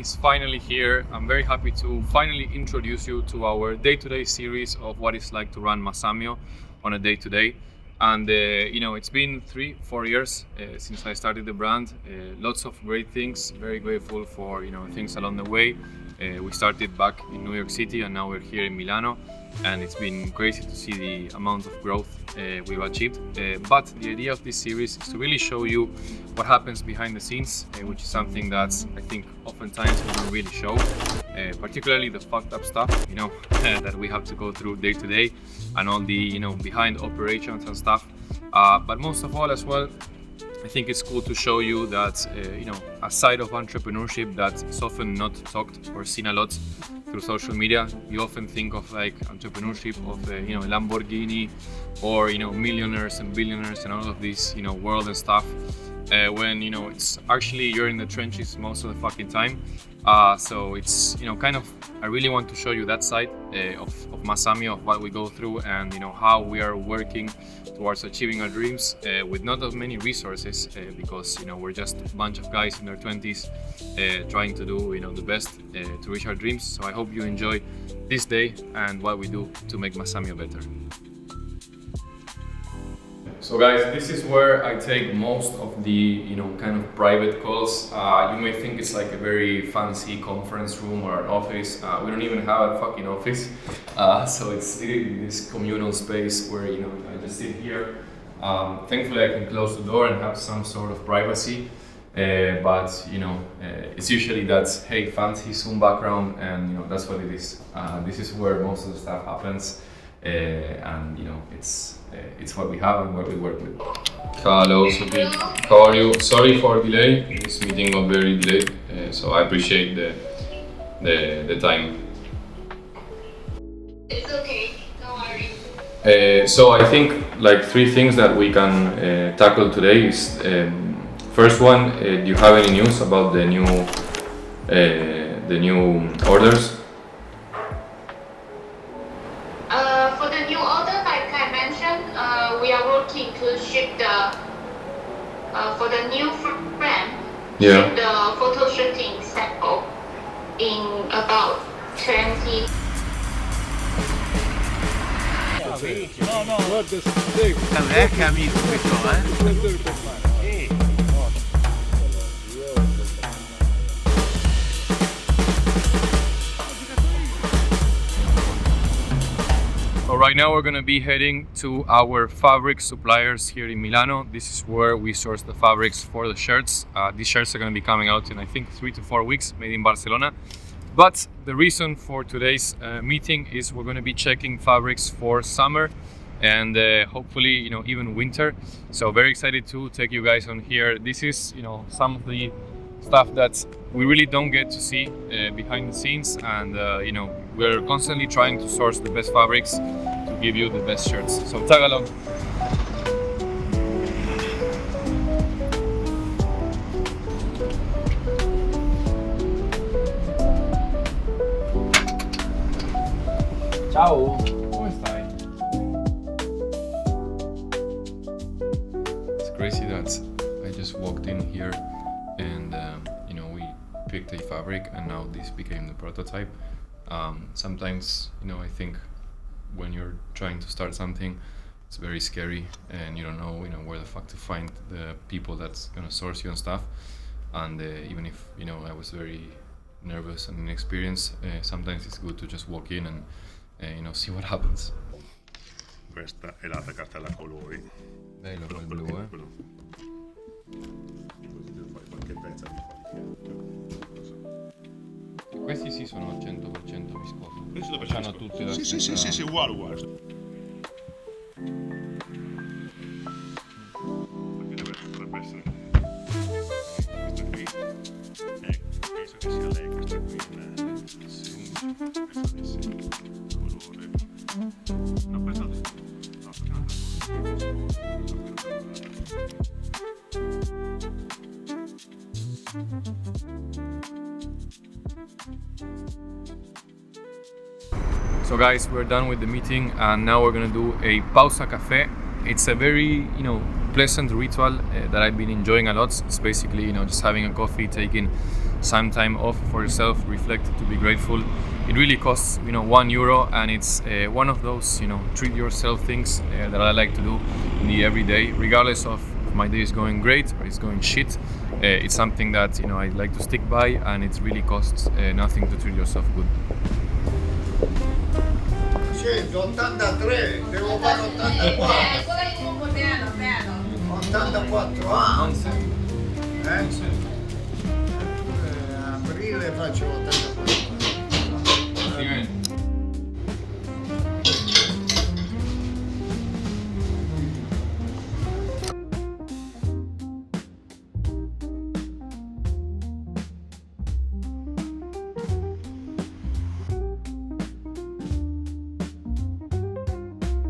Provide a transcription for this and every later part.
is finally here. I'm very happy to finally introduce you to our day-to-day series of what it's like to run Mazamio on a day-to-day. And it's been 3-4 years since I started the brand. Lots of great things. Very grateful for things along the way. We started back in New York City, and now we're here in Milano. And it's been crazy to see the amount of growth we've achieved. But the idea of this series is to really show you what happens behind the scenes, which is something that I think oftentimes we don't really show, particularly the fucked up stuff, that we have to go through day to day, and all the behind operations and stuff. But most of all, as well, I think it's cool to show you that a side of entrepreneurship that's often not talked or seen a lot through social media. You often think of like entrepreneurship of a Lamborghini or millionaires and billionaires and all of this world and stuff. When it's actually you're in the trenches most of the fucking time. So it's kind of, I really want to show you that side of Mazamio, of what we go through, and how we are working towards achieving our dreams with not as many resources, because we're just a bunch of guys in their 20s trying to do the best to reach our dreams. So I hope you enjoy this day and what we do to make Mazamio better. So guys, this is where I take most of the kind of private calls. You may think it's like a very fancy conference room or an office. We don't even have a fucking office. So it's literally this communal space where I just sit here. Thankfully I can close the door and have some sort of privacy. But it's usually that fancy Zoom background, and that's what it is. This is where most of the stuff happens, and it's what we have and what we work with. Hello, Sophie. How are you? Sorry for delay. This meeting got very delayed, so I appreciate the time. It's okay, no worries. So I think like 3 things that we can tackle today is first one. Do you have any news about the new orders? For the new order, like I mentioned, we are working to ship for the new frame, ship the photo shooting sample in about 20. No, guarda, che amico questo, So right now we're going to be heading to our fabric suppliers here in Milano. This is where we source the fabrics for the shirts. These shirts are going to be coming out in I think 3 to 4 weeks, made in Barcelona. But the reason for today's meeting is we're going to be checking fabrics for summer and hopefully even winter. So very excited to take you guys on here. This is some of the stuff that we really don't get to see behind the scenes, and we're constantly trying to source the best fabrics to give you the best shirts. So tag along. Ciao, come stai? It's crazy that I just walked in here and we picked a fabric, and now this became the prototype. Sometimes I think when you're trying to start something, it's very scary, and you don't know where the fuck to find the people that's gonna source you and stuff. And even if I was very nervous and inexperienced, sometimes it's good to just walk in and see what happens. Questa è la cartella colori. Bello quel blu, eh? Così devo fare qualche pezzo di Questi sì sono 100% viscosi. Questi dove C'hanno tutti la stessa... Sì, uguale. Perché dovrebbe essere questa qui. Penso che sia lei questa qui. Sì, questa di sì. Colore. No, questa di So guys, we're done with the meeting, and now we're gonna do a pausa café. It's a very, pleasant ritual that I've been enjoying a lot. It's basically, just having a coffee, taking some time off for yourself, reflect, to be grateful. It really costs, you know, €1, and it's one of those, you know, treat yourself things that I like to do in the everyday, regardless of if my day is going great or it's going shit. It's something that, you know, I like to stick by, and it really costs nothing to treat yourself good. 83, devo fare 84. 84 anni. Aprile faccio 84.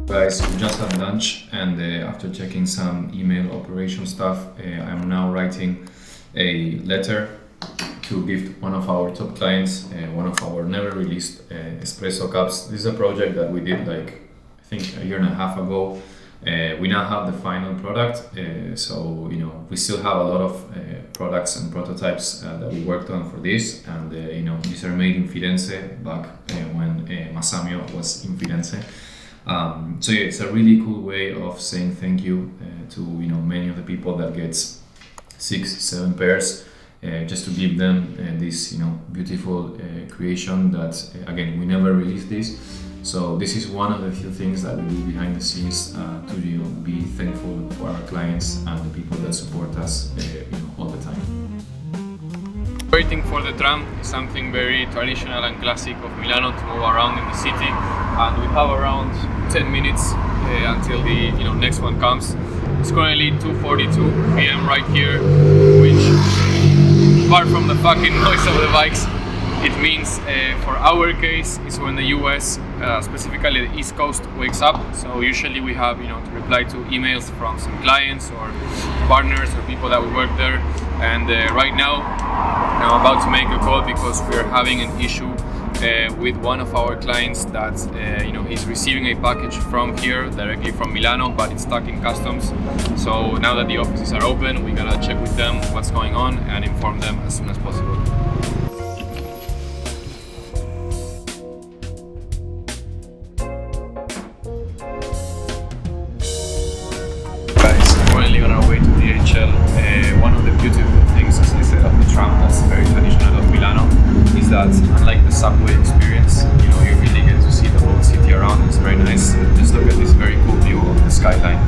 Guys, we just had lunch, and after checking some email operation stuff, I'm now writing a letter to gift one of our top clients, one of our never released espresso cups. This is a project that we did like, I think, a year and a half ago. We now have the final product, so you know, we still have a lot of products and prototypes that we worked on for this, and you know, these are made in Firenze back when Mazamio was in Firenze. So yeah, it's a really cool way of saying thank you to, you know, many of the people that gets 6-7 pairs, just to give them this, you know, beautiful creation that again, we never released this. So this is one of the few things that we do behind the scenes to, you know, be thankful for our clients and the people that support us, you know, all the time. Waiting for the tram is something very traditional and classic of Milano, to move around in the city, and we have around 10 minutes until the, you know, next one comes. It's currently 2:42 p.m. right here, which, apart from the fucking noise of the bikes, it means for our case is when the US, specifically the East Coast, wakes up. So usually we have, you know, to reply to emails from some clients or partners or people that we work there. And right now, I'm about to make a call because we are having an issue with one of our clients that you know, he's receiving a package from here directly from Milano, but it's stuck in customs. So now that the offices are open, we gotta check with them what's going on and inform them as soon as possible. Guys, we're currently on our way to DHL. One of the beautiful things, as I said, of the tram that's very traditional of Milano is that, unlike the subway experience, you know, you really get to see the whole city around. It's very nice. Just look at this very cool view of the skyline.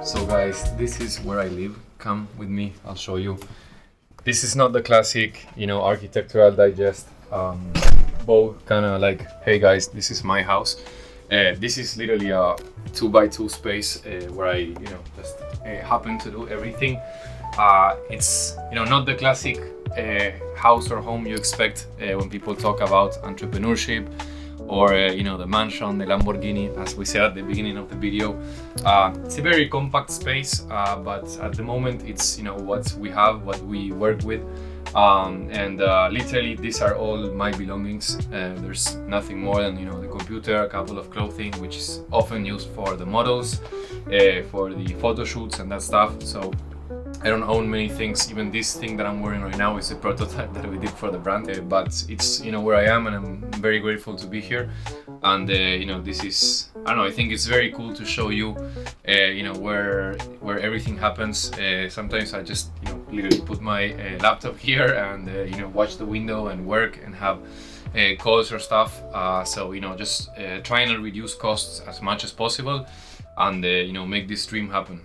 So guys, this is where I live. Come with me, I'll show you. This is not the classic, you know, architectural digest bow, kind of like, hey guys, this is my house. This is literally a 2x2 space where I, you know, just happen to do everything. It's, you know, not the classic house or home you expect when people talk about entrepreneurship, or you know, the mansion, the Lamborghini, as we said at the beginning of the video. It's a very compact space, but at the moment it's, you know, what we have, what we work with, and literally these are all my belongings. There's nothing more than, you know, the computer, a couple of clothing, which is often used for the models, for the photo shoots and that stuff. So I don't own many things. Even this thing that I'm wearing right now is a prototype that we did for the brand, but it's, you know, where I am, and I'm very grateful to be here. And you know, this is, I don't know, I think it's very cool to show you, you know, where everything happens. Sometimes I just, you know, literally put my laptop here and you know, watch the window and work and have calls or stuff. So you know, just trying to reduce costs as much as possible, and you know, make this dream happen.